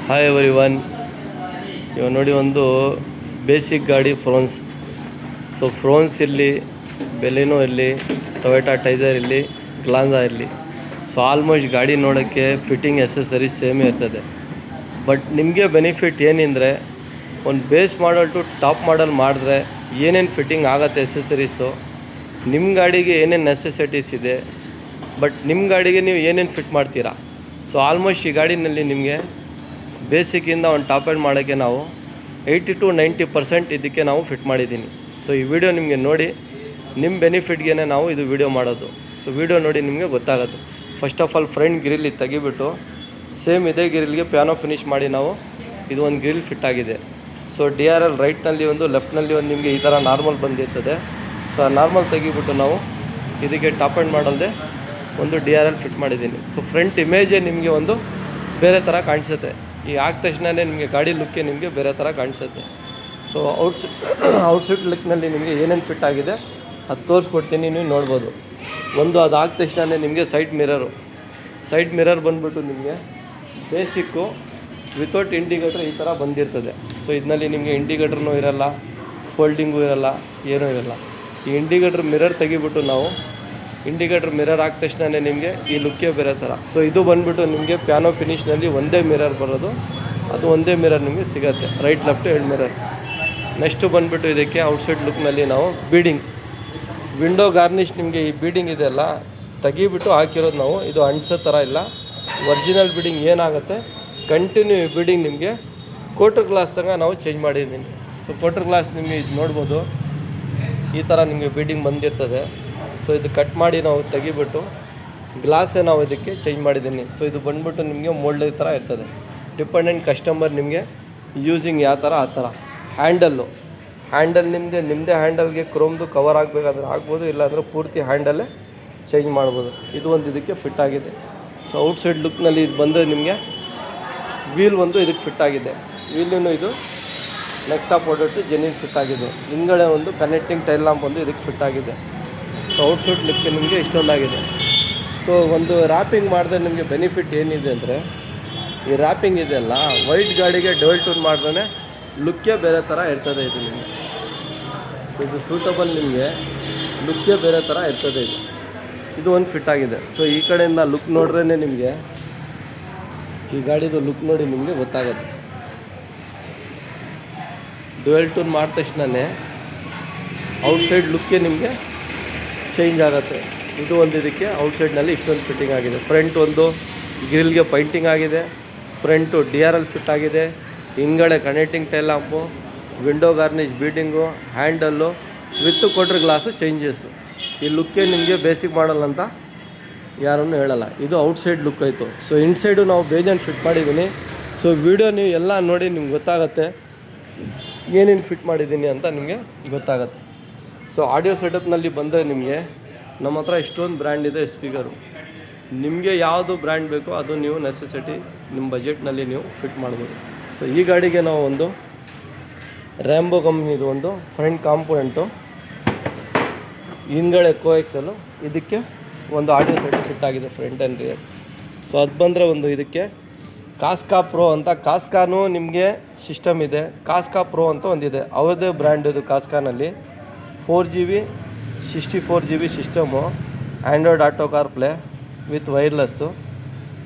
Hi everyone. ಇವಾಗ ನೋಡಿ ಒಂದು ಬೇಸಿಕ್ ಗಾಡಿ ಫ್ರೋನ್ಸ್. ಸೊ ಫ್ರೋನ್ಸ್ ಇರಲಿ, ಬೆಲೆನೋ ಇರಲಿ, ಟೊಯೋಟಾ ಟೈಸರ್ ಇರಲಿ, ಗ್ಲಾನ್ಸಾ ಇರಲಿ, ಸೊ ಆಲ್ಮೋಸ್ಟ್ ಗಾಡಿ ನೋಡೋಕ್ಕೆ ಫಿಟ್ಟಿಂಗ್ ಎಸೆಸರೀಸ್ ಸೇಮೇ ಇರ್ತದೆ. ಬಟ್ ನಿಮಗೆ ಬೆನಿಫಿಟ್ ಏನೆಂದರೆ, ಒಂದು base model to top model ಮಾಡಿದ್ರೆ ಏನೇನು ಫಿಟ್ಟಿಂಗ್ ಆಗುತ್ತೆ ಎಸೆಸರೀಸು, ನಿಮ್ಮ ಗಾಡಿಗೆ ಏನೇನು ನೆಸೆಸಿಟೀಸ್ ಇದೆ, ಬಟ್ ನಿಮ್ಮ ಗಾಡಿಗೆ ನೀವು ಏನೇನು ಫಿಟ್ ಮಾಡ್ತೀರಾ. ಸೊ ಆಲ್ಮೋಸ್ಟ್ ಈ ಗಾಡಿನಲ್ಲಿ ನಿಮಗೆ ಬೇಸಿಕ್ಕಿಂದ ಒಂದು ಟಾಪ್ ಎಂಡ್ ಮಾಡೋಕ್ಕೆ ನಾವು 80 to 90% ಇದಕ್ಕೆ ನಾವು ಫಿಟ್ ಮಾಡಿದ್ದೀನಿ. ಸೊ ಈ ವಿಡಿಯೋ ನಿಮಗೆ ನೋಡಿ ನಿಮ್ಮ ಬೆನಿಫಿಟ್ಗೆ ನಾವು ಇದು ವಿಡಿಯೋ ಮಾಡೋದು. ಸೊ ವಿಡಿಯೋ ನೋಡಿ ನಿಮಗೆ ಗೊತ್ತಾಗುತ್ತೆ. First of all front grill ಇದು ತೆಗಿಬಿಟ್ಟು ಸೇಮ್ ಇದೇ ಗ್ರಿಲ್ಗೆ ಪ್ಯಾನೋ ಫಿನಿಷ್ ಮಾಡಿ ನಾವು ಇದು ಒಂದು ಗ್ರಿಲ್ ಫಿಟ್ ಆಗಿದೆ. ಸೊ DRL ರೈಟ್ನಲ್ಲಿ ಒಂದು, ಲೆಫ್ಟ್ನಲ್ಲಿ ಒಂದು ನಿಮಗೆ ಈ ಥರ ನಾರ್ಮಲ್ ಬಂದಿರ್ತದೆ. ಸೊ ಆ ನಾರ್ಮಲ್ ತೆಗಿಬಿಟ್ಟು ನಾವು ಇದಕ್ಕೆ ಟಾಪ್ ಎಂಡ್ ಮಾಡಲ್ದೆ ಒಂದು DRL ಫಿಟ್ ಮಾಡಿದ್ದೀನಿ. ಸೊ ಫ್ರಂಟ್ ಇಮೇಜೇ ನಿಮಗೆ ಒಂದು ಬೇರೆ ಥರ ಕಾಣಿಸುತ್ತೆ. ಈ ಆದ ತಕ್ಷಣವೇ ನಿಮಗೆ ಗಾಡಿ ಲುಕ್ಕೆ ನಿಮಗೆ ಬೇರೆ ಥರ ಕಾಣಿಸುತ್ತೆ. ಸೊ ಔಟ್ಸೈಡ್ ಲುಕ್ನಲ್ಲಿ ನಿಮಗೆ ಏನೇನು ಫಿಟ್ ಆಗಿದೆ ಅದು ತೋರಿಸ್ಕೊಡ್ತೀನಿ, ನೀವು ನೋಡ್ಬೋದು. ಒಂದು ಅದು ಆದ ತಕ್ಷಣವೇ ನಿಮಗೆ ಸೈಡ್ ಮಿರರ್ ಬಂದುಬಿಟ್ಟು ನಿಮಗೆ ಬೇಸಿಕ್ಕು ವಿತೌಟ್ ಇಂಡಿಕೇಟ್ರ್ ಈ ಥರ ಬಂದಿರ್ತದೆ. ಸೊ ಇದರಲ್ಲಿ ನಿಮಗೆ ಇಂಡಿಕೇಟ್ರೂ ಇರೋಲ್ಲ, ಫೋಲ್ಡಿಂಗು ಇರೋಲ್ಲ, ಏನೂ ಇರೋಲ್ಲ. ಈ ಇಂಡಿಕೇಟ್ರ್ ಮಿರರ್ ತೆಗಿಬಿಟ್ಟು ನಾವು ಇಂಡಿಕೇಟ್ರ್ ಮಿರರ್ ಆದ ತಕ್ಷಣವೇ ನಿಮಗೆ ಈ ಲುಕ್ಕೇ ಬೇರೆ ಥರ. ಸೊ ಇದು ಬಂದುಬಿಟ್ಟು ನಿಮಗೆ ಪ್ಯಾನೋ ಫಿನಿಷ್ನಲ್ಲಿ ಒಂದೇ ಮಿರರ್ ಬರೋದು, ಅದು ಒಂದೇ ಮಿರರ್ ನಿಮಗೆ ಸಿಗುತ್ತೆ, ರೈಟ್ ಲೆಫ್ಟ್ 2 ಮಿರರ್. ನೆಕ್ಸ್ಟು ಬಂದುಬಿಟ್ಟು ಇದಕ್ಕೆ ಔಟ್ಸೈಡ್ ಲುಕ್ನಲ್ಲಿ ನಾವು ಬೀಡಿಂಗ್, ವಿಂಡೋ ಗಾರ್ನಿಷ್ ನಿಮಗೆ ಈ ಬೀಡಿಂಗ್ ಇದೆಯಲ್ಲ ತೆಗಿಬಿಟ್ಟು ಹಾಕಿರೋದು ನಾವು. ಇದು ಅಂಟಿಸೋ ಥರ ಇಲ್ಲ, ಒರಿಜಿನಲ್ ಬೀಡಿಂಗ್ ಏನಾಗುತ್ತೆ ಕಂಟಿನ್ಯೂ ಈ ಬೀಡಿಂಗ್ ನಿಮಗೆ ಕೋಟರ್ ಗ್ಲಾಸ್ ತನಕ ನಾವು ಚೇಂಜ್ ಮಾಡಿದ್ದೀನಿ. ಸೊ ಕೋಟರ್ ಗ್ಲಾಸ್ ನಿಮಗೆ ಇದು ನೋಡ್ಬೋದು, ಈ ಥರ ನಿಮಗೆ ಬೀಡಿಂಗ್ ಬಂದಿರ್ತದೆ. ಸೊ ಇದು ಕಟ್ ಮಾಡಿ ನಾವು ತೆಗಿಬಿಟ್ಟು ಗ್ಲಾಸೇ ನಾವು ಇದಕ್ಕೆ ಚೇಂಜ್ ಮಾಡಿದ್ದೀನಿ. ಸೊ ಇದು ಬಂದುಬಿಟ್ಟು ನಿಮಗೆ ಮೋಲ್ಡ್ ಥರ ಇರ್ತದೆ, ಡಿಪೆಂಡೆಂಟ್ ಕಸ್ಟಮರ್ ನಿಮಗೆ ಯೂಸಿಂಗ್ ಯಾವ ಥರ ಆ ಥರ. ಹ್ಯಾಂಡಲ್ ನಿಮ್ಮದೇ ಹ್ಯಾಂಡಲ್ಗೆ ಕ್ರೋಮ್ದು ಕವರ್ ಆಗಬೇಕಾದ್ರೆ ಆಗ್ಬೋದು, ಇಲ್ಲಾಂದರೆ ಪೂರ್ತಿ ಹ್ಯಾಂಡಲ್ಲೇ ಚೇಂಜ್ ಮಾಡ್ಬೋದು. ಇದು ಒಂದು ಇದಕ್ಕೆ ಫಿಟ್ ಆಗಿದೆ. ಸೊ ಔಟ್ಸೈಡ್ ಲುಕ್ನಲ್ಲಿ ಇದು ಬಂದರೆ ನಿಮಗೆ ವೀಲ್ ಒಂದು ಇದಕ್ಕೆ ಫಿಟ್ ಆಗಿದೆ. ವೀಲೂ ಇದು ನೆಕ್ಸಾ ಪ್ರಾಡಕ್ಟು ಜೆನ್ಯೂನ್ ಫಿಟ್ ಆಗಿದ್ದು. ಹಿಂದ್ಗಡೆ ಒಂದು ಕನೆಕ್ಟಿಂಗ್ ಟೈಲ್ ಲ್ಯಾಂಪ್ ಒಂದು ಇದಕ್ಕೆ ಫಿಟ್ ಆಗಿದೆ. ಸೊ ಔಟ್ಸೈಡ್ ಲುಕ್ಕೆ ನಿಮಗೆ ಇಷ್ಟೊಂದಾಗಿದೆ. ಸೊ ಒಂದು ರ್ಯಾಪಿಂಗ್ ಮಾಡಿದ್ರೆ ನಿಮಗೆ ಬೆನಿಫಿಟ್ ಏನಿದೆ ಅಂದರೆ, ಈ ರ್ಯಾಪಿಂಗ್ ಇದೆಯಲ್ಲ ವೈಟ್ ಗಾಡಿಗೆ ಡುವೆಲ್ ಟೋನ್ ಮಾಡಿದ್ರೆ ಲುಕ್ಕೇ ಬೇರೆ ಥರ ಇರ್ತದೆ ಇದು ನಿಮಗೆ. ಸೊ ಇದು ಸೂಟಬಲ್, ನಿಮಗೆ ಲುಕ್ಕೇ ಬೇರೆ ಥರ ಇರ್ತದೆ ಇದು ಒಂದು ಫಿಟ್ ಆಗಿದೆ. ಸೊ ಈ ಕಡೆಯಿಂದ ಲುಕ್ ನೋಡ್ರೇ ನಿಮಗೆ ಈ ಗಾಡಿದು ಲುಕ್ ನೋಡಿ ನಿಮಗೆ ಗೊತ್ತಾಗುತ್ತೆ. ಡುವೆಲ್ ಟೋನ್ ಮಾಡಿದ ತಕ್ಷಣವೇ ಔಟ್ಸೈಡ್ ಲುಕ್ಕೇ ನಿಮಗೆ ಚೇಂಜ್ ಆಗುತ್ತೆ. ಇದು ಒಂದು ಇದಕ್ಕೆ ಔಟ್ಸೈಡ್ನಲ್ಲಿ ಇಷ್ಟೊಂದು ಫಿಟ್ಟಿಂಗ್ ಆಗಿದೆ. ಫ್ರಂಟ್ ಒಂದು ಗ್ರಿಲ್ಗೆ ಪೈಂಟಿಂಗ್ ಆಗಿದೆ, ಫ್ರಂಟು DRL ಫಿಟ್ ಆಗಿದೆ, ಹಿಂಗಡೆ connecting tail lamp, window garnish beading, handle with quarter glass changes. ಈ ಲುಕ್ಕೇ ನಿಮಗೆ ಬೇಸಿಕ್ ಮಾಡಲ್ ಅಂತ ಯಾರನ್ನು ಹೇಳಲ್ಲ. ಇದು ಔಟ್ಸೈಡ್ ಲುಕ್ ಆಯಿತು. ಸೊ ಇನ್ಸೈಡು ನಾವು ಬೇಜಾನ್ ಫಿಟ್ ಮಾಡಿದ್ದೀನಿ. ಸೊ ವಿಡಿಯೋ ನೀವು ಎಲ್ಲ ನೋಡಿ ನಿಮ್ಗೆ ಗೊತ್ತಾಗುತ್ತೆ ಏನೇನು ಫಿಟ್ ಮಾಡಿದ್ದೀನಿ ಅಂತ ನಿಮಗೆ ಗೊತ್ತಾಗುತ್ತೆ. ಸೊ ಆಡಿಯೋ ಸೆಟಪ್ನಲ್ಲಿ ಬಂದರೆ ನಿಮಗೆ ನಮ್ಮ ಹತ್ರ ಇಷ್ಟೊಂದು ಬ್ರ್ಯಾಂಡ್ ಇದೆ ಸ್ಪೀಕರು. ನಿಮಗೆ ಯಾವುದು ಬ್ರ್ಯಾಂಡ್ ಬೇಕೋ ಅದು ನೀವು ನೆಸೆಸಿಟಿ ನಿಮ್ಮ ಬಜೆಟ್ನಲ್ಲಿ ನೀವು ಫಿಟ್ ಮಾಡ್ಬೋದು. ಸೊ ಈ ಗಾಡಿಗೆ ನಾವು ಒಂದು ರ್ಯಾಂಬೋ ಕಂಪ್ನಿದು ಒಂದು ಫ್ರಂಟ್ ಕಾಂಪೋನೆಂಟು, ಹಿಂದ್ಗಡೆ ಕೋಎಕ್ಸಲ್ಲು, ಇದಕ್ಕೆ ಒಂದು ಆಡಿಯೋ ಸೆಟ್ ಫಿಟ್ ಆಗಿದೆ ಫ್ರಂಟ್ ಆ್ಯಂಡ್ ರಿಯರ್. ಸೊ ಅದು ಬಂದರೆ ಒಂದು ಇದಕ್ಕೆ ಕಾಸ್ಕಾ ಪ್ರೋ ಅಂತ, ಕಾಸ್ಕಾನು ನಿಮಗೆ ಸಿಸ್ಟಮ್ ಇದೆ, ಕಾಸ್ಕಾ ಪ್ರೋ ಅಂತ ಒಂದಿದೆ, ಅವ್ರದ್ದೇ ಬ್ರ್ಯಾಂಡ್ ಇದು. ಕಾಸ್ಕಾನಲ್ಲಿ 4GB 64GB system, Android Auto CarPlay with wireless,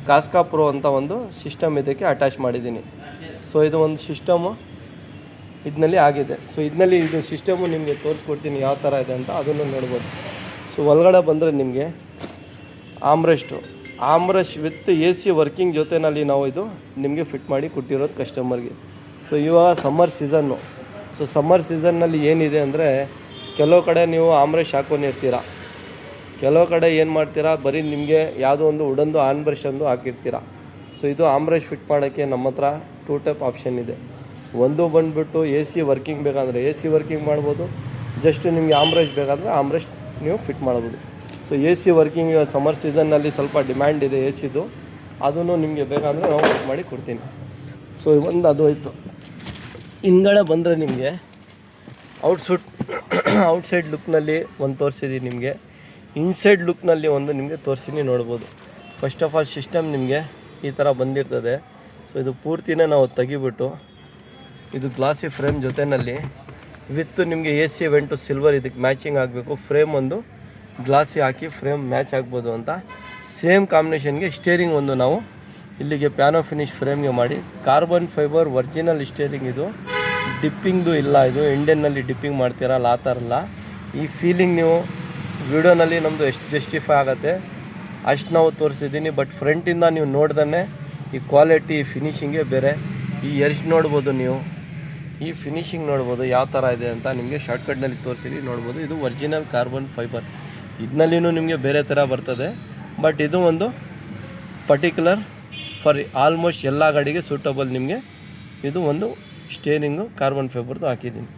ಕಾಸ್ಕಾ ಪ್ರೋ ಅಂತ ಒಂದು ಸಿಸ್ಟಮ್ ಇದಕ್ಕೆ ಅಟ್ಯಾಚ್ ಮಾಡಿದ್ದೀನಿ. ಸೊ ಇದು ಒಂದು ಸಿಸ್ಟಮು ಇದರಲ್ಲಿ ಆಗಿದೆ. ಸೊ ಇದರಲ್ಲಿ ಇದು ಸಿಸ್ಟಮು ನಿಮಗೆ ತೋರಿಸ್ಕೊಡ್ತೀನಿ ಯಾವ ಥರ ಇದೆ ಅಂತ, ಅದನ್ನು ನೋಡ್ಬೋದು. ಸೊ ಒಳಗಡೆ ಬಂದರೆ ನಿಮಗೆ ಆಮ್ರೆಸ್ಟ್ ವಿತ್ AC ವರ್ಕಿಂಗ್ ಜೊತೆಯಲ್ಲಿ ನಾವು ಇದು ನಿಮಗೆ ಫಿಟ್ ಮಾಡಿ ಕೊಟ್ಟಿರೋದು ಕಸ್ಟಮರ್ಗೆ. ಸೊ ಇವಾಗ ಸಮ್ಮರ್ ಸೀಸನ್ನು. ಸೊ ಸಮ್ಮರ್ ಸೀಸನ್ನಲ್ಲಿ ಏನಿದೆ ಅಂದರೆ, ಕೆಲವು ಕಡೆ ನೀವು ಆಮ್ರೆಸ್ಟ್ ಹಾಕ್ಕೊಂಡಿರ್ತೀರ, ಕೆಲವು ಕಡೆ ಏನು ಮಾಡ್ತೀರಾ ಬರೀ ನಿಮಗೆ ಯಾವುದೋ ಒಂದು ವುಡನ್ದು ಆನ್ಬ್ರಷ್ ಒಂದು ಹಾಕಿರ್ತೀರ. ಸೊ ಇದು ಆಮ್ರೆಸ್ಟ್ ಫಿಟ್ ಮಾಡೋಕ್ಕೆ ನಮ್ಮ ಹತ್ರ 2 ಟೈಪ್ ಆಪ್ಷನ್ ಇದೆ. ಒಂದು ಬಂದುಬಿಟ್ಟು AC ವರ್ಕಿಂಗ್ ಬೇಕಾದರೆ AC ವರ್ಕಿಂಗ್ ಮಾಡ್ಬೋದು, ಜಸ್ಟ್ ನಿಮಗೆ ಆಮ್ರೆಸ್ಟ್ ಬೇಕಾದರೆ ಆಮ್ರೆಸ್ಟ್ ನೀವು ಫಿಟ್ ಮಾಡ್ಬೋದು. ಸೊ AC ವರ್ಕಿಂಗ್ ಸಮ್ಮರ್ ಸೀಸನ್ನಲ್ಲಿ ಸ್ವಲ್ಪ ಡಿಮ್ಯಾಂಡ್ ಇದೆ ACದು, ಅದನ್ನು ನಿಮಗೆ ಬೇಕಾದರೆ ನಾವು ಫಿಟ್ ಮಾಡಿ ಕೊಡ್ತೀನಿ. ಸೊ ಒಂದು ಅದು ಆಯಿತು. ಹಿಂದ್ಗಡೆ ಬಂದರೆ ನಿಮಗೆ ಔಟ್ಸೈಡ್ ಲುಕ್ನಲ್ಲಿ ಒಂದು ತೋರಿಸಿದ್ದೀನಿ ನಿಮಗೆ, ಇನ್ಸೈಡ್ ಲುಕ್ನಲ್ಲಿ ಒಂದು ನಿಮಗೆ ತೋರಿಸ್ತೀನಿ, ನೋಡ್ಬೋದು. ಫಸ್ಟ್ ಆಫ್ ಆಲ್ ಸಿಸ್ಟಮ್ ನಿಮಗೆ ಈ ಥರ ಬಂದಿರ್ತದೆ. ಸೊ ಇದು ಪೂರ್ತಿನೇ ನಾವು ತೆಗಿಬಿಟ್ಟು ಇದು ಗ್ಲಾಸಿ ಫ್ರೇಮ್ ಜೊತೆಯಲ್ಲಿ ವಿತ್ ನಿಮಗೆ ಎ ಸಿ ವೆಂಟು ಸಿಲ್ವರ್ ಇದಕ್ಕೆ ಮ್ಯಾಚಿಂಗ್ ಆಗಬೇಕು. ಫ್ರೇಮ್ ಒಂದು ಗ್ಲಾಸಿ ಹಾಕಿ ಫ್ರೇಮ್ ಮ್ಯಾಚ್ ಆಗ್ಬೋದು ಅಂತ ಸೇಮ್ ಕಾಂಬಿನೇಷನ್ಗೆ ಸ್ಟೇರಿಂಗ್ ಒಂದು ನಾವು ಇಲ್ಲಿಗೆ ಪ್ಯಾನೋ ಫಿನಿಶ್ ಫ್ರೇಮ್ಗೆ ಮಾಡಿ ಕಾರ್ಬನ್ ಫೈಬರ್ ಒರಿಜಿನಲ್ ಸ್ಟೇರಿಂಗ್. ಇದು ಡಿಪ್ಪಿಂಗ್ದು ಇಲ್ಲ, ಇದು ಇಂಡಿಯನ್ನಲ್ಲಿ ಡಿಪ್ಪಿಂಗ್ ಮಾಡ್ತೀರಲ್ಲ ಆ ಥರ ಅಲ್ಲ. ಈ ಫೀಲಿಂಗ್ ನೀವು ವಿಡಿಯೋನಲ್ಲಿ ನಮ್ಮದು ಎಷ್ಟು ಜಸ್ಟಿಫೈ ಆಗುತ್ತೆ ಅಷ್ಟು ನಾವು ತೋರಿಸಿದ್ದೀನಿ. ಬಟ್ ಫ್ರಂಟಿಂದ ನೀವು ನೋಡ್ದೇ ಈ ಕ್ವಾಲಿಟಿ ಫಿನಿಷಿಂಗೇ ಬೇರೆ. ಈ ಎರ್ಜ್ ನೋಡ್ಬೋದು ನೀವು, ಈ ಫಿನಿಷಿಂಗ್ ನೋಡ್ಬೋದು ಯಾವ ಥರ ಇದೆ ಅಂತ ನಿಮಗೆ ಶಾರ್ಟ್ಕಟ್ನಲ್ಲಿ ತೋರಿಸಿರಿ ನೋಡ್ಬೋದು. ಇದು ಒರಿಜಿನಲ್ ಕಾರ್ಬನ್ ಫೈಬರ್. ಇದನ್ನಲ್ಲಿನೂ ನಿಮಗೆ ಬೇರೆ ಥರ ಬರ್ತದೆ, ಬಟ್ ಇದು ಒಂದು ಪರ್ಟಿಕ್ಯುಲರ್ ಫಾರ್ ಆಲ್ಮೋಸ್ಟ್ ಎಲ್ಲ ಗಾಡಿಗೆ ಸೂಟಬಲ್. ನಿಮಗೆ ಇದು ಒಂದು ಸ್ಟೇರಿಂಗು ಕಾರ್ಬನ್ ಫೈಬರ್ದು ಹಾಕಿದ್ದೀನಿ.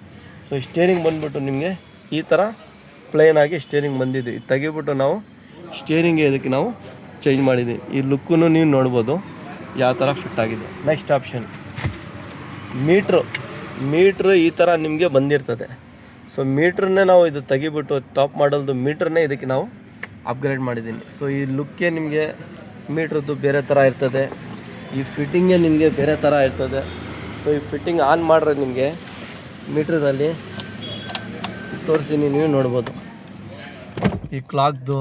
ಸೊ ಸ್ಟೇರಿಂಗ್ ಬಂದುಬಿಟ್ಟು ನಿಮಗೆ ಈ ಥರ ಪ್ಲೇನಾಗಿ ಸ್ಟೇರಿಂಗ್ ಬಂದಿದೆ. ಇದು ತೆಗಿಬಿಟ್ಟು ನಾವು ಸ್ಟೇರಿಂಗ್ಗೆ ಇದಕ್ಕೆ ನಾವು ಚೇಂಜ್ ಮಾಡಿದ್ದೀವಿ. ಈ ಲುಕ್ಕೂ ನೀವು ನೋಡ್ಬೋದು ಯಾವ ಥರ ಫಿಟ್ ಆಗಿದೆ. ನೆಕ್ಸ್ಟ್ ಆಪ್ಷನ್ ಮೀಟ್ರು ಈ ಥರ ನಿಮಗೆ ಬಂದಿರ್ತದೆ. ಸೊ ಮೀಟ್ರನ್ನೇ ನಾವು ಇದು ತೆಗಿಬಿಟ್ಟು ಟಾಪ್ ಮಾಡಲ್ದು ಮೀಟ್ರನ್ನೇ ಇದಕ್ಕೆ ನಾವು ಅಪ್ಗ್ರೇಡ್ ಮಾಡಿದ್ದೀನಿ. ಸೊ ಈ ಲುಕ್ಕೇ ನಿಮಗೆ ಮೀಟ್ರದ್ದು ಬೇರೆ ಥರ ಇರ್ತದೆ, ಈ ಫಿಟ್ಟಿಂಗೇ ನಿಮಗೆ ಬೇರೆ ಥರ ಇರ್ತದೆ. ಸೊ ಈ ಫಿಟ್ಟಿಂಗ್ ಆನ್ ಮಾಡಿದ್ರೆ ನಿಮಗೆ ಮೀಟ್ರಲ್ಲಿ ತೋರಿಸ್ತೀನಿ, ನೀವು ನೋಡ್ಬೋದು. ಈ ಕ್ಲಾಕ್ದು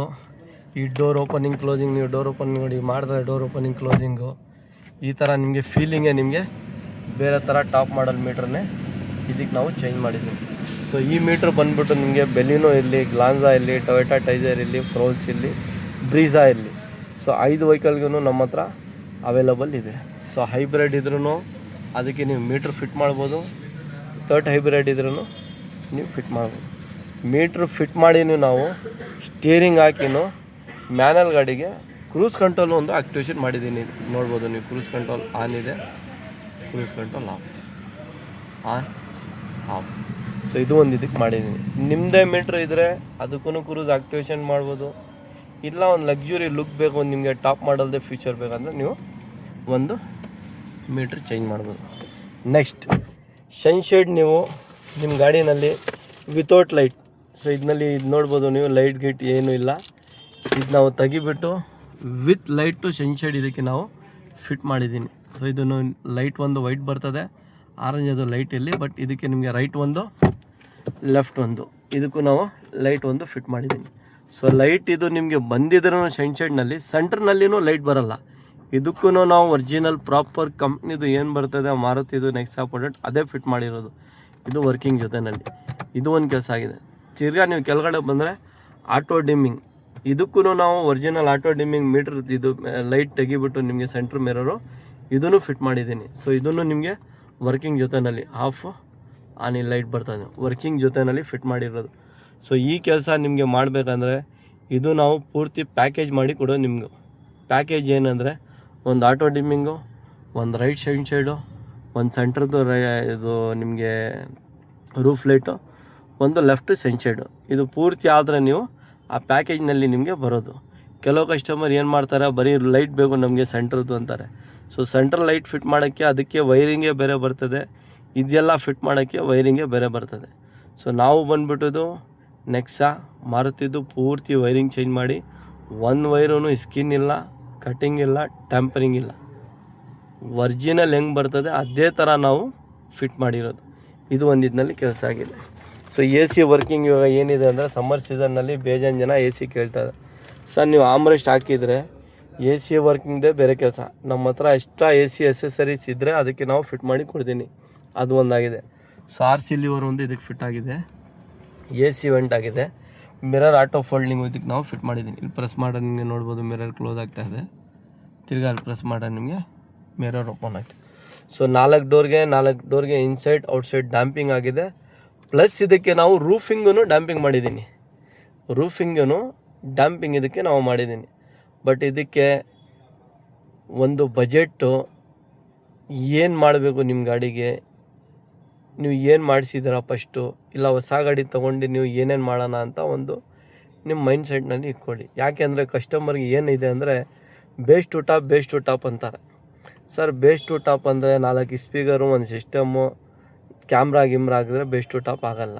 ಈ ಡೋರ್ ಓಪನಿಂಗ್ ಕ್ಲೋಸಿಂಗ್, ನೀವು ಡೋರ್ ಓಪನಿಂಗ್ ನೋಡಿ ಮಾಡಿದ್ರೆ ಡೋರ್ ಓಪನಿಂಗ್ ಕ್ಲೋಸಿಂಗು ಈ ಥರ ನಿಮಗೆ ಫೀಲಿಂಗೇ ನಿಮಗೆ ಬೇರೆ ಥರ ಟಾಪ್ ಮಾಡಲ್ ಮೀಟ್ರನ್ನೇ ಇದಕ್ಕೆ ನಾವು ಚೇಂಜ್ ಮಾಡಿದ್ದೀವಿ. ಸೊ ಈ ಮೀಟ್ರ್ ಬಂದುಬಿಟ್ಟು ನಿಮಗೆ ಬೆಲಿನೋ ಇರಲಿ, ಗ್ಲಾನ್ಸಾ ಇರಲಿ, ಟೊಯೋಟಾ ಟೈಸರ್ ಇರಲಿ, ಫ್ರೋಲ್ಸ್ ಇರಲಿ, ಬ್ರೀಝಾ ಇರಲಿ, ಸೊ 5 ವೆಹಿಕಲ್ಗೂ ನಮ್ಮ ಹತ್ರ ಅವೈಲಬಲ್ ಇದೆ. ಸೊ ಹೈಬ್ರಿಡ್ ಇದ್ರೂ ಅದಕ್ಕೆ ನೀವು ಮೀಟ್ರ್ ಫಿಟ್ ಮಾಡ್ಬೋದು, ಥರ್ಡ್ ಹೈಬ್ರಿಡ್ ಇದ್ರೂ ನೀವು ಫಿಟ್ ಮಾಡ್ಬೋದು. ಮೀಟ್ರ್ ಫಿಟ್ ಮಾಡಿನೂ ನಾವು ಸ್ಟೀರಿಂಗ್ ಹಾಕಿನೂ ಮ್ಯಾನಲ್ ಗಾಡಿಗೆ ಕ್ರೂಸ್ ಕಂಟ್ರೋಲ್ ಒಂದು ಆಕ್ಟಿವೇಶನ್ ಮಾಡಿದ್ದೀನಿ. ನೋಡ್ಬೋದು ನೀವು, ಕ್ರೂಸ್ ಕಂಟ್ರೋಲ್ ಆನ್ ಇದೆ, ಕ್ರೂಸ್ ಕಂಟ್ರೋಲ್ ಆಫ್. ಸೊ ಇದು ಒಂದು ಇದಕ್ಕೆ ಮಾಡಿದ್ದೀನಿ. ನಿಮ್ಮದೇ ಮೀಟ್ರ್ ಇದ್ದರೆ ಅದಕ್ಕೂ ಕ್ರೂಸ್ ಆಕ್ಟಿವೇಶನ್ ಮಾಡ್ಬೋದು. ಇಲ್ಲ ಒಂದು ಲಕ್ಸುರಿ ಲುಕ್ ಬೇಕು, ಒಂದು ನಿಮಗೆ ಟಾಪ್ ಮಾಡಲ್ದೇ ಫೀಚರ್ ಬೇಕಂದರೆ ನೀವು ಒಂದು ಮೀಟ್ರ್ ಚೇಂಜ್ ಮಾಡ್ಬೋದು. ನೆಕ್ಸ್ಟ್ ಸನ್ಶೇಡ್ ನೀವು ನಿಮ್ಮ ಗಾಡಿನಲ್ಲಿ ವಿತೌಟ್ ಲೈಟ್. ಸೊ ಇದರಲ್ಲಿ ಇದು ನೋಡ್ಬೋದು ನೀವು, ಲೈಟ್ ಗಿಟ್ ಏನೂ ಇಲ್ಲ. ಇದು ನಾವು ತೆಗಿಬಿಟ್ಟು ವಿತ್ ಲೈಟು ಸನ್ಶೇಡ್ ಇದಕ್ಕೆ ನಾವು ಫಿಟ್ ಮಾಡಿದ್ದೀನಿ. ಸೊ ಇದನ್ನು ಲೈಟ್ ಒಂದು ವೈಟ್ ಬರ್ತದೆ, ಆರೆಂಜ್ ಅದು ಲೈಟ್ ಇಲ್ಲಿ, ಬಟ್ ಇದಕ್ಕೆ ನಿಮಗೆ ರೈಟ್ ಒಂದು ಲೆಫ್ಟ್ ಒಂದು ಇದಕ್ಕೂ ನಾವು ಲೈಟ್ ಒಂದು ಫಿಟ್ ಮಾಡಿದ್ದೀನಿ. ಸೊ ಲೈಟ್ ಇದು ನಿಮಗೆ ಬಂದಿದ್ರೂ ಸನ್ಶೇಡ್ನಲ್ಲಿ ಸೆಂಟ್ರ್ನಲ್ಲಿನೂ ಲೈಟ್ ಬರೋಲ್ಲ. ಇದಕ್ಕೂ ನಾವು ಒರಿಜಿನಲ್ ಪ್ರಾಪರ್ ಕಂಪ್ನಿದು ಏನು ಬರ್ತದೆ ಮಾರುತಿದು ನೆಕ್ಸಾ ಪ್ರಾಡಕ್ಟ್ ಅದೇ ಫಿಟ್ ಮಾಡಿರೋದು. ಇದು ವರ್ಕಿಂಗ್ ಜೊತೆಯಲ್ಲಿ ಇದು ಒಂದು ಕೆಲಸ ಆಗಿದೆ. ತಿರ್ಗಾ ನೀವು ಕೆಳಗಡೆ ಬಂದರೆ ಆಟೋ ಡಿಮ್ಮಿಂಗ್, ಇದಕ್ಕೂ ನಾವು ಒರಿಜಿನಲ್ ಆಟೋ ಡಿಮ್ಮಿಂಗ್ ಮೀಟ್ರ್ ಇದು ಲೈಟ್ ತೆಗಿಬಿಟ್ಟು ನಿಮಗೆ ಸೆಂಟ್ರ್ ಮಿರರು ಇದನ್ನು ಫಿಟ್ ಮಾಡಿದ್ದೀನಿ. ಸೊ ಇದನ್ನು ನಿಮಗೆ ವರ್ಕಿಂಗ್ ಜೊತೆಯಲ್ಲಿ ಆಫ್ ಆನ್ ಲೈಟ್ ಬರ್ತದೆ, ವರ್ಕಿಂಗ್ ಜೊತೆಯಲ್ಲಿ ಫಿಟ್ ಮಾಡಿರೋದು. ಸೊ ಈ ಕೆಲಸ ನಿಮಗೆ ಮಾಡಬೇಕಂದ್ರೆ ಇದು ನಾವು ಪೂರ್ತಿ ಪ್ಯಾಕೇಜ್ ಮಾಡಿ ಕೊಡೋದು ನಿಮಗೂ. ಪ್ಯಾಕೇಜ್ ಏನಂದರೆ ಒಂದು ಆಟೋ ಡಿಮ್ಮಿಂಗು, ಒಂದು ರೈಟ್ ಸೈಡು, ಒಂದು ಸೆಂಟ್ರದ್ದು ಇದು ನಿಮಗೆ ರೂಫ್ ಲೈಟು, ಒಂದು ಲೆಫ್ಟ್ ಸನ್ಶೇಡು. ಇದು ಪೂರ್ತಿ ಆದರೆ ನೀವು ಆ ಪ್ಯಾಕೇಜ್ನಲ್ಲಿ ನಿಮಗೆ ಬರೋದು. ಕೆಲವು ಕಸ್ಟಮರ್ ಏನು ಮಾಡ್ತಾರೆ, ಬರೀ ಲೈಟ್ ಬೇಕು ನಮಗೆ ಸೆಂಟ್ರದ್ದು ಅಂತಾರೆ. ಸೊ ಸೆಂಟ್ರಲ್ ಲೈಟ್ ಫಿಟ್ ಮಾಡೋಕ್ಕೆ ಅದಕ್ಕೆ ವೈರಿಂಗೇ ಬೇರೆ ಬರ್ತದೆ, ಇದೆಲ್ಲ ಫಿಟ್ ಮಾಡೋಕ್ಕೆ ವೈರಿಂಗೇ ಬೇರೆ ಬರ್ತದೆ. ಸೊ ನಾವು ಬಂದುಬಿಟ್ಟದು ನೆಕ್ಸಾ ಮಾರುತಿದ್ದು ಪೂರ್ತಿ ವೈರಿಂಗ್ ಚೇಂಜ್ ಮಾಡಿ, ಒಂದು ವೈರೂ ಸ್ಕಿನ್ ಇಲ್ಲ, ಕಟ್ಟಿಂಗ್ ಇಲ್ಲ, ಟ್ಯಾಂಪರಿಂಗ್ ಇಲ್ಲ, ಒರಿಜಿನಲ್ ಹೆಂಗೆ ಬರ್ತದೆ ಅದೇ ಥರ ನಾವು ಫಿಟ್ ಮಾಡಿರೋದು. ಇದು ಒಂದು ಇದರಲ್ಲಿ ಕೆಲಸ ಆಗಿದೆ. ಸೊ ಎ ಸಿ ವರ್ಕಿಂಗ್ ಇವಾಗ ಏನಿದೆ ಅಂದರೆ ಸಮ್ಮರ್ ಸೀಸನ್ನಲ್ಲಿ ಬೇಜಾನ್ ಜನ ಎ ಸಿ ಕೇಳ್ತಾರೆ. ಸರ್ ನೀವು ಆಮ್ರೆಸ್ಟ್ ಹಾಕಿದರೆ ಎ ಸಿ ವರ್ಕಿಂಗ್ದೇ ಬೇರೆ ಕೆಲಸ, ನಮ್ಮ ಹತ್ರ ಎಕ್ಸ್ಟ್ರಾ ಎ ಸಿ ಎಸೆಸರೀಸ್ ಇದ್ದರೆ ಅದಕ್ಕೆ ನಾವು ಫಿಟ್ ಮಾಡಿ ಕೊಡ್ತೀನಿ. ಅದು ಒಂದಾಗಿದೆ. ಸೊ RC ಲಿವರ್ ಒಂದು ಇದಕ್ಕೆ ಫಿಟ್ ಆಗಿದೆ, ಎ ಸಿ ವೆಂಟ್ ಆಗಿದೆ, ಮಿರರ್ ಆಟೋ ಫೋಲ್ಡಿಂಗ್ ಇದಕ್ಕೆ ನಾವು ಫಿಟ್ ಮಾಡಿದ್ದೀನಿ. ಇಲ್ಲಿ ಪ್ರೆಸ್ ಮಾಡೋ ನಿಮಗೆ ನೋಡ್ಬೋದು ಮಿರರ್ ಕ್ಲೋಸ್ ಆಗ್ತಾಯಿದೆ, ತಿರ್ಗಾ ಅಲ್ಲಿ ಪ್ರೆಸ್ ಮಾಡೋ ನಿಮಗೆ ಮಿರರ್ ಓಪನ್ ಆಗ್ತದೆ. ಸೊ 4 ಡೋರ್ಗೆ ಇನ್ಸೈಡ್ ಔಟ್ಸೈಡ್ ಡ್ಯಾಂಪಿಂಗ್ ಆಗಿದೆ. ಪ್ಲಸ್ ಇದಕ್ಕೆ ನಾವು ರೂಫಿಂಗನ್ನು ಡ್ಯಾಂಪಿಂಗ್ ಮಾಡಿದ್ದೀನಿ, ಡ್ಯಾಂಪಿಂಗ್ ಇದಕ್ಕೆ ನಾವು ಮಾಡಿದ್ದೀನಿ. ಬಟ್ ಇದಕ್ಕೆ ಒಂದು ಬಜೆಟ್ಟು ಏನು ಮಾಡಬೇಕು ನಿಮ್ಮ ಗಾಡಿಗೆ, ನೀವು ಏನು ಮಾಡಿಸಿದ್ದೀರಾ ಫಸ್ಟು, ಇಲ್ಲ ಹೊಸ ಗಾಡಿ ತೊಗೊಂಡು ನೀವು ಏನೇನು ಮಾಡೋಣ ಅಂತ ಒಂದು ನಿಮ್ಮ ಮೈಂಡ್ ಸೆಟ್ನಲ್ಲಿ ಇಟ್ಕೊಳ್ಳಿ. ಯಾಕೆಂದರೆ ಕಸ್ಟಮರ್ಗೆ ಏನಿದೆ ಅಂದರೆ ಬೇಸ್ ಟು ಟಾಪ್ ಅಂತಾರೆ. ಸರ್ ಬೇಸ್ ಟು ಟಾಪ್ ಅಂದರೆ 4 ಸ್ಪೀಕರು, ಒಂದು ಸಿಸ್ಟಮು, ಕ್ಯಾಮ್ರಾ ಹಾಕಿದ್ರೆ ಬೇಸ್ ಟು ಟಾಪ್ ಆಗೋಲ್ಲ.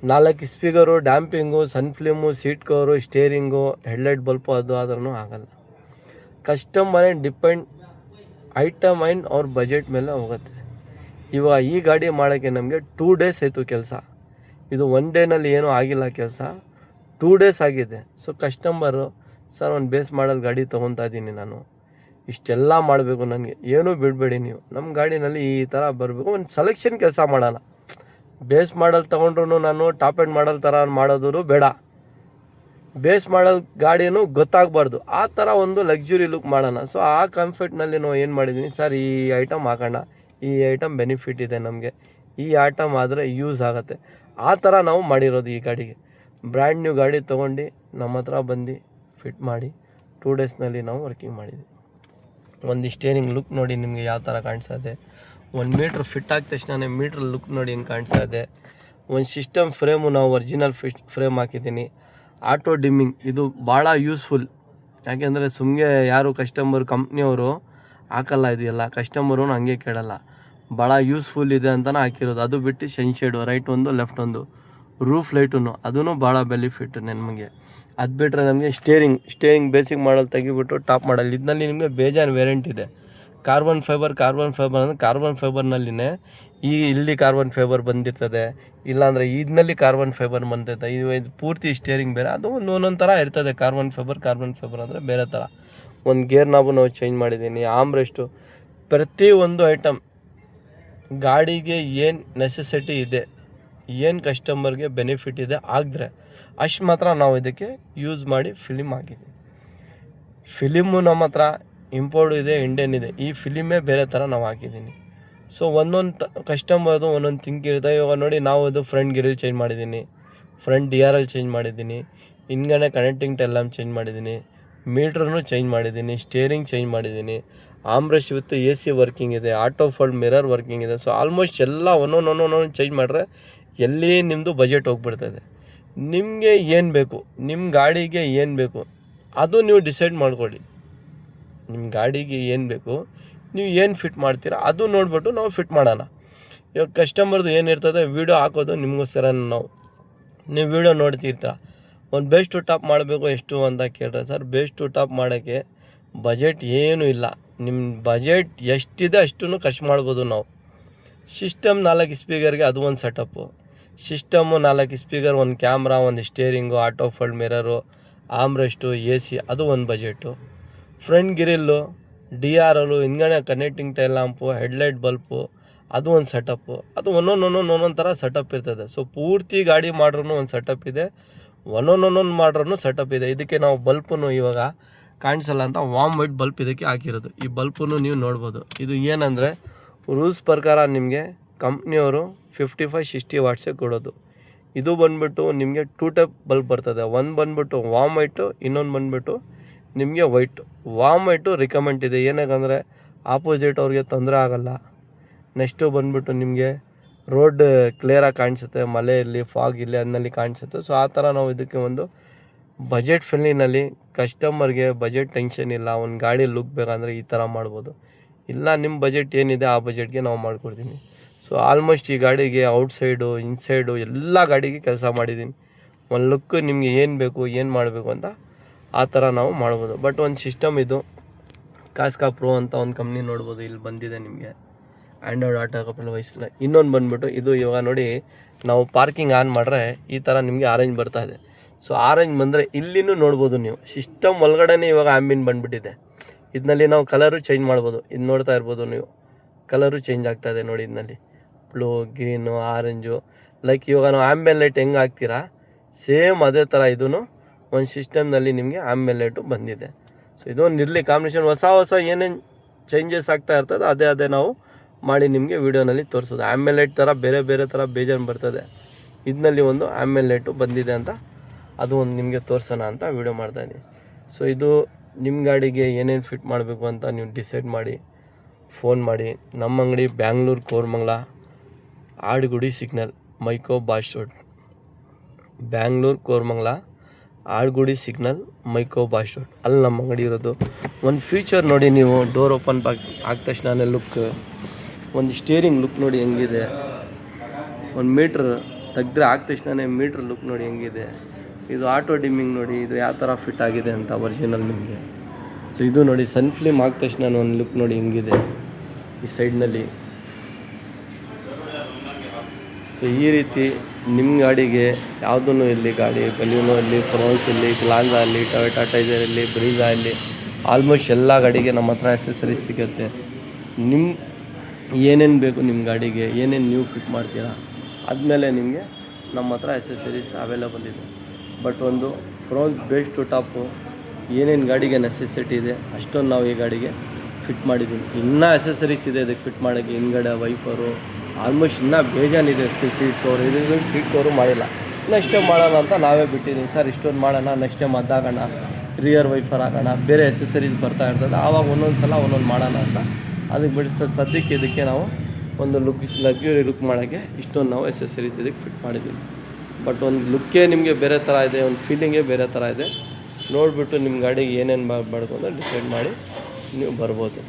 4 ಸ್ಪೀಕರು, ಡ್ಯಾಂಪಿಂಗು, ಸನ್ಫ್ಲೇಮು, seat cover, steering, headlight bulb ಅದು ಆದ್ರೂ ಆಗಲ್ಲ. ಕಸ್ಟಮರ್ ಡಿಪೆಂಡ್ ಐಟಮ್ ಆ್ಯಂಡ್ ಅವ್ರ ಬಜೆಟ್ ಮೇಲೆ ಹೋಗುತ್ತೆ. ಇವಾಗ ಈ ಗಾಡಿ ಮಾಡೋಕ್ಕೆ ನಮಗೆ 2 ಡೇಸ್ ಆಯಿತು ಕೆಲಸ. ಇದು 1 ಡೇನಲ್ಲಿ ಏನೂ ಆಗಿಲ್ಲ ಕೆಲಸ, 2 ಡೇಸ್ ಆಗಿದೆ. ಸೊ ಕಸ್ಟಮರು, ಸರ್ ಒಂದು ಬೇಸ್ ಮಾಡಲ್ ಗಾಡಿ ತೊಗೊತಾ ಇದ್ದೀನಿ ನಾನು, ಇಷ್ಟೆಲ್ಲ ಮಾಡಬೇಕು ನನಗೆ, ಏನೂ ಬಿಡಬೇಡಿ ನೀವು, ನಮ್ಮ ಗಾಡಿನಲ್ಲಿ ಈ ಥರ ಬರಬೇಕು, ಒಂದು ಸೆಲೆಕ್ಷನ್ ಕೆಲಸ ಮಾಡೋಣ. ಬೇಸ್ ಮಾಡಲ್ ತೊಗೊಂಡ್ರು ನಾನು ಟಾಪ್ ಎಂಡ್ ಮಾಡಲ್ ಥರ ಮಾಡೋದು ಬೇಡ, ಬೇಸ್ ಮಾಡಲ್ ಗಾಡಿನೂ ಗೊತ್ತಾಗಬಾರ್ದು, ಆ ಥರ ಒಂದು ಲಕ್ಸುರಿ ಲುಕ್ ಮಾಡೋಣ. ಸೊ ಆ ಕಂಫರ್ಟ್ನಲ್ಲಿ ನಾವು ಏನು ಮಾಡಿದ್ದೀನಿ, ಸರ್ ಈ ಐಟಮ್ ಹಾಕೋಣ, ಈ ಐಟಮ್ ಬೆನಿಫಿಟ್ ಇದೆ ನಮಗೆ, ಈ ಐಟಮ್ ಆದರೆ ಯೂಸ್ ಆಗುತ್ತೆ, ಆ ಥರ ನಾವು ಮಾಡಿರೋದು. ಈ ಗಾಡಿಗೆ ಬ್ರ್ಯಾಂಡ್ ನ್ಯೂ ಗಾಡಿ ತೊಗೊಂಡು ನಮ್ಮ ಹತ್ರ ಬಂದು ಫಿಟ್ ಮಾಡಿ 2 ಡೇಸ್ನಲ್ಲಿ ನಾವು ವರ್ಕಿಂಗ್ ಮಾಡಿದ್ವಿ. ಒಂದು ಸ್ಟೇರಿಂಗ್ ಲುಕ್ ನೋಡಿ ನಿಮಗೆ ಯಾವ ಥರ ಕಾಣಿಸ್ತದೆ, 1 ಮೀಟ್ರ್ ಫಿಟ್ ಆದ ತಕ್ಷಣ ಮೀಟ್ರ್ ಲುಕ್ ನೋಡಿ ಹೆಂಗೆ ಕಾಣಿಸ್ತದೆ. ಒಂದು ಸಿಸ್ಟಮ್ ಫ್ರೇಮು ನಾವು ಒರಿಜಿನಲ್ ಫ್ರೇಮ್ ಹಾಕಿದ್ದೀನಿ. ಆಟೋ ಡಿಮ್ಮಿಂಗ್ ಇದು ಭಾಳ ಯೂಸ್ಫುಲ್, ಯಾಕೆಂದರೆ ಸುಮ್ಮನೆ ಯಾರು ಕಸ್ಟಮರ್ ಕಂಪ್ನಿಯವರು ಹಾಕಲ್ಲ, ಇದು ಎಲ್ಲ ಕಸ್ಟಮರು ಹಂಗೆ ಕೇಳಲ್ಲ, ಭಾಳ ಯೂಸ್ಫುಲ್ ಇದೆ ಅಂತಲೇ ಹಾಕಿರೋದು. ಅದು ಬಿಟ್ಟು ಸನ್ಶೇಡು ರೈಟ್ ಒಂದು ಲೆಫ್ಟ್ ಒಂದು, ರೂಫ್ ಲೈಟು ಅದೂ ಭಾಳ ಬೆನಿಫಿಟ್ ನಮಗೆ. ಅದು ಬಿಟ್ಟರೆ ನಮಗೆ ಸ್ಟೇರಿಂಗ್ ಬೇಸಿಕ್ ಮಾಡಲ್ ತೆಗಿಬಿಟ್ಟು ಟಾಪ್ ಮಾಡಲ್, ಇದರಲ್ಲಿ ನಿಮಗೆ ಬೇಜಾನ್ ವೇರಿಯಂಟ್ ಇದೆ. ಕಾರ್ಬನ್ ಫೈಬರ್ ಅಂದರೆ ಕಾರ್ಬನ್ ಫೈಬರ್ನಲ್ಲಿನೇ ಇಲ್ಲಿ ಕಾರ್ಬನ್ ಫೈಬರ್ ಬಂದಿರ್ತದೆ, ಇಲ್ಲಾಂದರೆ ಇದರಲ್ಲಿ ಕಾರ್ಬನ್ ಫೈಬರ್ ಬಂದಿರ್ತದೆ. ಇದು ಪೂರ್ತಿ ಸ್ಟೇರಿಂಗ್ ಬೇರೆ, ಅದು ಒಂದೊಂದು ಥರ ಇರ್ತದೆ. ಕಾರ್ಬನ್ ಫೈಬರ್ ಅಂದರೆ ಬೇರೆ ಥರ. ಒಂದು ಗೇರ್ ನಾಬು ನಾವು ಚೇಂಜ್ ಮಾಡಿದ್ದೀನಿ, ಆಮ್ರೆಸ್ಟು, ಪ್ರತಿಯೊಂದು ಐಟಮ್ ಗಾಡಿಗೆ ಏನು ನೆಸೆಸಿಟಿ ಇದೆ, ಏನು ಕಸ್ಟಮರ್ಗೆ ಬೆನಿಫಿಟ್ ಇದೆ ಆಗಿದ್ರೆ ಅಷ್ಟು ಮಾತ್ರ ನಾವು ಇದಕ್ಕೆ ಯೂಸ್ ಮಾಡಿ ಫಿಲಿಮ್ ಹಾಕಿದ್ದೀವಿ. ಫಿಲಿಮು ನಮ್ಮ ಹತ್ರ ಇಂಪೋರ್ಟ್ ಇದೆ, ಇಂಡಿಯನ್ ಇದೆ, ಈ ಫಿಲಿಮೇ ಬೇರೆ ಥರ ನಾವು ಹಾಕಿದ್ದೀನಿ. ಸೊ ಒಂದೊಂದು ಕಸ್ಟಮರ್ದು ಒಂದೊಂದು ಥಿಂಕ್ ಇರುತ್ತೆ. ಇವಾಗ ನೋಡಿ, ನಾವು ಇದು ಫ್ರಂಟ್ ಗಿರಿಲ್ ಚೇಂಜ್ ಮಾಡಿದ್ದೀನಿ, ಫ್ರಂಟ್ DRL ಚೇಂಜ್ ಮಾಡಿದ್ದೀನಿ, ಹಿಂದ್ಗಡೆ ಕನೆಕ್ಟಿಂಗ್ ಟೆಲ್ಲಮ್ ಚೇಂಜ್ ಮಾಡಿದ್ದೀನಿ, ಮೀಟ್ರನ್ನು ಚೇಂಜ್ ಮಾಡಿದ್ದೀನಿ, ಸ್ಟೇರಿಂಗ್ ಚೇಂಜ್ ಮಾಡಿದ್ದೀನಿ, ಆಮ್ರೆಶ್ ವಿತ್ AC ವರ್ಕಿಂಗ್ ಇದೆ, ಆಟೋ ಫೋಲ್ಡ್ ಮಿರರ್ ವರ್ಕಿಂಗ್ ಇದೆ. ಸೊ ಆಲ್ಮೋಸ್ಟ್ ಎಲ್ಲ ಒಂದೊಂದು ಚೇಂಜ್ ಮಾಡಿದ್ರೆ ಎಲ್ಲಿ ನಿಮ್ಮದು ಬಜೆಟ್ ಹೋಗ್ಬಿಡ್ತದೆ. ನಿಮಗೆ ಏನು ಬೇಕು, ನಿಮ್ಮ ಗಾಡಿಗೆ ಏನು ಬೇಕು ಅದು ನೀವು ಡಿಸೈಡ್ ಮಾಡ್ಕೊಳ್ಳಿ. ನಿಮ್ಮ ಗಾಡಿಗೆ ಏನು ಬೇಕು, ನೀವು ಏನು ಫಿಟ್ ಮಾಡ್ತೀರಾ ಅದು ನೋಡಿಬಿಟ್ಟು ನಾವು ಫಿಟ್ ಮಾಡೋಣ. ಇವಾಗ ಕಸ್ಟಮರ್ದು ಏನಿರ್ತದೆ ವೀಡಿಯೋ ಹಾಕೋದು ನಿಮಗೋಸ್ಕರ. ನೀವು ವೀಡಿಯೋ ನೋಡ್ತಿರ್ತೀರ, ಒಂದು ಬೇಸ್ ಟು ಟಾಪ್ ಮಾಡಬೇಕು ಎಷ್ಟು ಅಂತ ಕೇಳ್ರೆ, ಸರ್ ಬೇಸ್ ಟು ಟಾಪ್ ಮಾಡೋಕ್ಕೆ ಬಜೆಟ್ ಏನೂ ಇಲ್ಲ, ನಿಮ್ಮ ಬಜೆಟ್ ಎಷ್ಟಿದೆ ಅಷ್ಟನ್ನು ಖರ್ಚು ಮಾಡ್ಬೋದು ನಾವು. ಸಿಸ್ಟಮ್ 4 ಸ್ಪೀಕರ್ಗೆ ಅದು ಒಂದು ಸೆಟಪ್ಪು, ಸಿಸ್ಟಮು 4 ಸ್ಪೀಕರ್, ಒಂದು ಕ್ಯಾಮ್ರಾ, ಒಂದು steering, auto fold mirror, armrest, AC ಅದು ಒಂದು ಬಜೆಟು. ಫ್ರಂಟ್ ಗಿರಿಲ್ಲು, DRL, ಹಿಂದ್ಗಡೆ connecting tail lamp, headlight bulb ಅದು ಒಂದು ಸೆಟಪ್ಪು. ಅದು ಒಂದೊಂದು ಥರ ಸೆಟಪ್ ಇರ್ತದೆ. ಸೊ ಪೂರ್ತಿ ಗಾಡಿ ಮಾಡ್ರೂ ಒಂದು ಸೆಟಪ್ ಇದೆ, ಒಂದೊಂದು ಮಾಡ್ರೂ ಸೆಟಪ್ ಇದೆ. ಇದಕ್ಕೆ ನಾವು ಬಲ್ಪನ್ನು ಇವಾಗ ಕಾಣಿಸಲ್ಲ ಅಂತ ವಾಮ್ ವೈಟ್ ಬಲ್ಪ್ ಇದಕ್ಕೆ ಹಾಕಿರೋದು. ಈ ಬಲ್ಪನ್ನು ನೀವು ನೋಡ್ಬೋದು. ಇದು ಏನಂದರೆ ರೂಲ್ಸ್ ಪ್ರಕಾರ ನಿಮಗೆ ಕಂಪ್ನಿಯವರು 55-60 ವಾಟ್ಸೇ ಕೊಡೋದು. ಇದು ಬಂದುಬಿಟ್ಟು ನಿಮಗೆ 2 ಟೈಪ್ ಬಲ್ಬ್ ಬರ್ತದೆ. ಒಂದು ಬಂದುಬಿಟ್ಟು ವಾಮ್ ವೈಟು, ಇನ್ನೊಂದು ಬಂದುಬಿಟ್ಟು ನಿಮಗೆ ವೈಟು. ವಾಮ್ ವೈಟು ರಿಕಮೆಂಡ್ ಇದೆ, ಏನಕ್ಕಂದರೆ ಆಪೋಸಿಟ್ ಅವ್ರಿಗೆ ತೊಂದರೆ ಆಗೋಲ್ಲ. ನೆಕ್ಸ್ಟು ಬಂದುಬಿಟ್ಟು ನಿಮಗೆ ರೋಡ್ ಕ್ಲಿಯರಾಗಿ ಕಾಣಿಸುತ್ತೆ, ಮಳೆಯಲ್ಲಿ ಫಾಗ್ ಇಲ್ಲಿ ಅದನ್ನಲ್ಲಿ ಕಾಣಿಸುತ್ತೆ. ಸೊ ಆ ಥರ ನಾವು ಇದಕ್ಕೆ ಒಂದು ಬಜೆಟ್ ಫ್ರೆಂಡ್ಲಿನಲ್ಲಿ ಕಸ್ಟಮರ್ಗೆ ಬಜೆಟ್ ಟೆನ್ಷನ್ ಇಲ್ಲ, ಒಂದು ಗಾಡಿ ಲುಕ್ ಬೇಕಂದರೆ ಈ ಥರ ಮಾಡ್ಬೋದು. ಇಲ್ಲ ನಿಮ್ಮ ಬಜೆಟ್ ಏನಿದೆ ಆ ಬಜೆಟ್ಗೆ ನಾವು ಮಾಡಿಕೊಡ್ತೀನಿ. ಸೊ ಆಲ್ಮೋಸ್ಟ್ ಈ ಗಾಡಿಗೆ ಔಟ್ಸೈಡು ಇನ್ಸೈಡು ಎಲ್ಲ ಗಾಡಿಗೆ ಕೆಲಸ ಮಾಡಿದ್ದೀನಿ. ಒಂದು ಲುಕ್ ನಿಮಗೆ ಏನು ಬೇಕು, ಏನು ಮಾಡಬೇಕು ಅಂತ ಆ ಥರ ನಾವು ಮಾಡ್ಬೋದು. ಬಟ್ ಒಂದು ಸಿಸ್ಟಮ್ ಇದು ಕಾಸ್ಕಾ ಪ್ರೋ ಅಂತ ಒಂದು ಕಂಪ್ನಿ ನೋಡ್ಬೋದು, ಇಲ್ಲಿ ಬಂದಿದೆ ನಿಮಗೆ ಆ್ಯಂಡ್ರಾಯ್ಡ್ ಆಟೋ ಕಪಲ್ ವಯಸ್ಸಿಲ್ಲ. ಇನ್ನೊಂದು ಬಂದುಬಿಟ್ಟು ಇದು ಇವಾಗ ನೋಡಿ, ನಾವು ಪಾರ್ಕಿಂಗ್ ಆನ್ ಮಾಡಿದ್ರೆ ಈ ಥರ ನಿಮಗೆ ಆರೆಂಜ್ ಬರ್ತಾ ಇದೆ. ಸೊ ಆರೆಂಜ್ ಬಂದರೆ ಇಲ್ಲಿನೂ ನೋಡ್ಬೋದು ನೀವು, ಸಿಸ್ಟಮ್ ಒಳಗಡೆ ಇವಾಗ ಆ್ಯಂಬಿಯನ್ ಬಂದುಬಿಟ್ಟಿದೆ. ಇದರಲ್ಲಿ ನಾವು ಕಲರು ಚೇಂಜ್ ಮಾಡ್ಬೋದು. ಇದು ನೋಡ್ತಾ ಇರ್ಬೋದು ನೀವು, ಕಲರು ಚೇಂಜ್ ಆಗ್ತಾಯಿದೆ ನೋಡಿ. ಇದರಲ್ಲಿ ಬ್ಲೂ, ಗ್ರೀನು, ಆರೆಂಜು, ಲೈಕ್ ಇವಾಗ ನಾವು ಆ್ಯಂಬಿಯನ್ ಲೈಟ್ ಹೆಂಗೆ ಹಾಕ್ತೀರಾ ಸೇಮ್ ಅದೇ ಥರ ಇದೂ ಒಂದು ಸಿಸ್ಟಮ್ನಲ್ಲಿ ನಿಮಗೆ ಆ್ಯಂಬಿಯನ್ ಲೈಟು ಬಂದಿದೆ. ಸೊ ಇದೊಂದು ಇರಲಿ ಕಾಂಬಿನೇಷನ್, ಹೊಸ ಏನೇನು ಚೇಂಜಸ್ ಆಗ್ತಾ ಇರ್ತದೆ ಅದೇ ನಾವು ಮಾಡಿ ನಿಮಗೆ ವೀಡಿಯೋನಲ್ಲಿ ತೋರಿಸೋದು. ಆ್ಯಂಬಿಯನ್ ಲೈಟ್ ಥರ ಬೇರೆ ಥರ ಬೇಜಾನ್ ಬರ್ತದೆ, ಇದರಲ್ಲಿ ಒಂದು ಆ್ಯಂಬಿಯನ್ ಲೈಟು ಬಂದಿದೆ ಅಂತ ಅದು ಒಂದು ನಿಮಗೆ ತೋರಿಸೋಣ ಅಂತ ವೀಡಿಯೋ ಮಾಡ್ತಾಯಿದ್ದೀನಿ. ಸೊ ಇದು ನಿಮ್ಮ ಗಾಡಿಗೆ ಏನೇನು ಫಿಟ್ ಮಾಡಬೇಕು ಅಂತ ನೀವು ಡಿಸೈಡ್ ಮಾಡಿ ಫೋನ್ ಮಾಡಿ. ನಮ್ಮ ಅಂಗಡಿ Bangalore Koramangala Adugodi signal Mico Bosch road, Bangalore Koramangala Adugodi signal Mico Bosch road, ಅಲ್ಲಿ ನಮ್ಮ ಅಂಗಡಿ ಇರೋದು. ಒಂದು ಫೀಚರ್ ನೋಡಿ ನೀವು, ಡೋರ್ ಓಪನ್ ಆದ ತಕ್ಷಣ ಲುಕ್, ಒಂದು ಸ್ಟೇರಿಂಗ್ ಲುಕ್ ನೋಡಿ ಹೆಂಗಿದೆ, ಒಂದು ಮೀಟ್ರ್ ತೆಗೆದ್ರೆ ಆದ ತಕ್ಷಣ ಮೀಟ್ರ್ ಲುಕ್ ನೋಡಿ ಹೆಂಗಿದೆ. ಇದು ಆಟೋ ಡಿಮ್ಮಿಂಗ್ ನೋಡಿ, ಇದು ಯಾವ ಥರ ಫಿಟ್ ಆಗಿದೆ ಅಂತ ಒರಿಜಿನಲ್ ನಿಮಗೆ ಸೊ ಇದು ನೋಡಿ ಸನ್ ಫ್ಲೇಮ್ ಆದ ತಕ್ಷಣ ಒಂದು ಲುಕ್ ನೋಡಿ ಹೆಂಗಿದೆ ಈ ಸೈಡ್ನಲ್ಲಿ. ಸೊ ಈ ರೀತಿ ನಿಮ್ಮ ಗಾಡಿಗೆ ಯಾವುದೂ ಇರಲಿ, ಗಾಡಿ ಬಲಿನೋ ಇರಲಿ, ಫ್ರೋನ್ಸ್ ಇರಲಿ, ಗ್ಲಾನ್ಸಾ ಇರಲಿ, ಟೊಯೋಟಾ ಟೈಸರ್ ಇರಲಿ, ಬ್ರೀಝಾ ಇರಲಿ, ಆಲ್ಮೋಸ್ಟ್ ಎಲ್ಲ ಗಾಡಿಗೆ ನಮ್ಮ ಹತ್ರ ಆಕ್ಸೆಸರೀಸ್ ಸಿಗುತ್ತೆ. ನಿಮ್ಮ ಏನೇನು ಬೇಕು ನಿಮ್ಮ ಗಾಡಿಗೆ, ಏನೇನು ನೀವು ಫಿಟ್ ಮಾಡ್ತೀರಾ ಆದಮೇಲೆ ನಿಮಗೆ ನಮ್ಮ ಹತ್ರ ಆಕ್ಸೆಸರೀಸ್ ಅವೈಲೇಬಲ್ ಇದೆ. ಬಟ್ ಒಂದು ಫ್ರೋನ್ಸ್ ಬೇಸ್ ಟು ಟಾಪು ಏನೇನು ಗಾಡಿಗೆ ನೆಸೆಸಿಟಿ ಇದೆ ಅಷ್ಟೊಂದು ನಾವು ಈ ಗಾಡಿಗೆ ಫಿಟ್ ಮಾಡಿದ್ದೀವಿ. ಇನ್ನೂ ಆಕ್ಸೆಸರೀಸ್ ಇದೆ ಇದಕ್ಕೆ ಫಿಟ್ ಮಾಡೋಕ್ಕೆ. ಹಿಂದ್ಗಡೆ ವೈಫರು ಆಲ್ಮೋಸ್ಟ್ ಇನ್ನೂ ಬೇಜಾನಿದೆ. ಸೀಟ್ ಕವರ್ ಇದು ಸೀಟ್ ಕವರು ಮಾಡಿಲ್ಲ, ನೆಕ್ಸ್ಟ್ ಟೈಮ್ ಮಾಡೋಣ ಅಂತ ನಾವೇ ಬಿಟ್ಟಿದ್ದೀವಿ. ಸರ್ ಇಷ್ಟೊಂದು ಮಾಡೋಣ, ನೆಕ್ಸ್ಟ್ ಟೈಮ್ ಅದಾಗೋಣ, ರಿಯರ್ ವೈಫರ್ ಹಾಕೋಣ, ಬೇರೆ ಆಕ್ಸೆಸರೀಸ್ ಬರ್ತಾ ಇರ್ತದೆ, ಆವಾಗ ಒಂದೊಂದು ಸಲ ಒಂದೊಂದು ಮಾಡೋಣ ಅಂತ ಅದಕ್ಕೆ ಬಿಡಿಸೋ. ಸದ್ಯಕ್ಕೆ ಇದಕ್ಕೆ ನಾವು ಒಂದು ಲಗ್ಜುರಿ ಲುಕ್ ಮಾಡೋಕ್ಕೆ ಇಷ್ಟೊಂದು ನಾವು ಆಕ್ಸೆಸರೀಸ್ ಇದಕ್ಕೆ ಫಿಟ್ ಮಾಡಿದ್ದೀವಿ. ಬಟ್ ಒಂದು ಲುಕ್ಕೇ ನಿಮಗೆ ಬೇರೆ ಥರ ಇದೆ, ಒಂದು ಫೀಲಿಂಗೇ ಬೇರೆ ಥರ ಇದೆ. ನೋಡಿಬಿಟ್ಟು ನಿಮ್ಮ ಗಾಡಿಗೆ ಏನೇನು ಮಾಡಬೇಕು ಅಂತ ಡಿಸೈಡ್ ಮಾಡಿ ನೀವು ಬರ್ಬೋದು.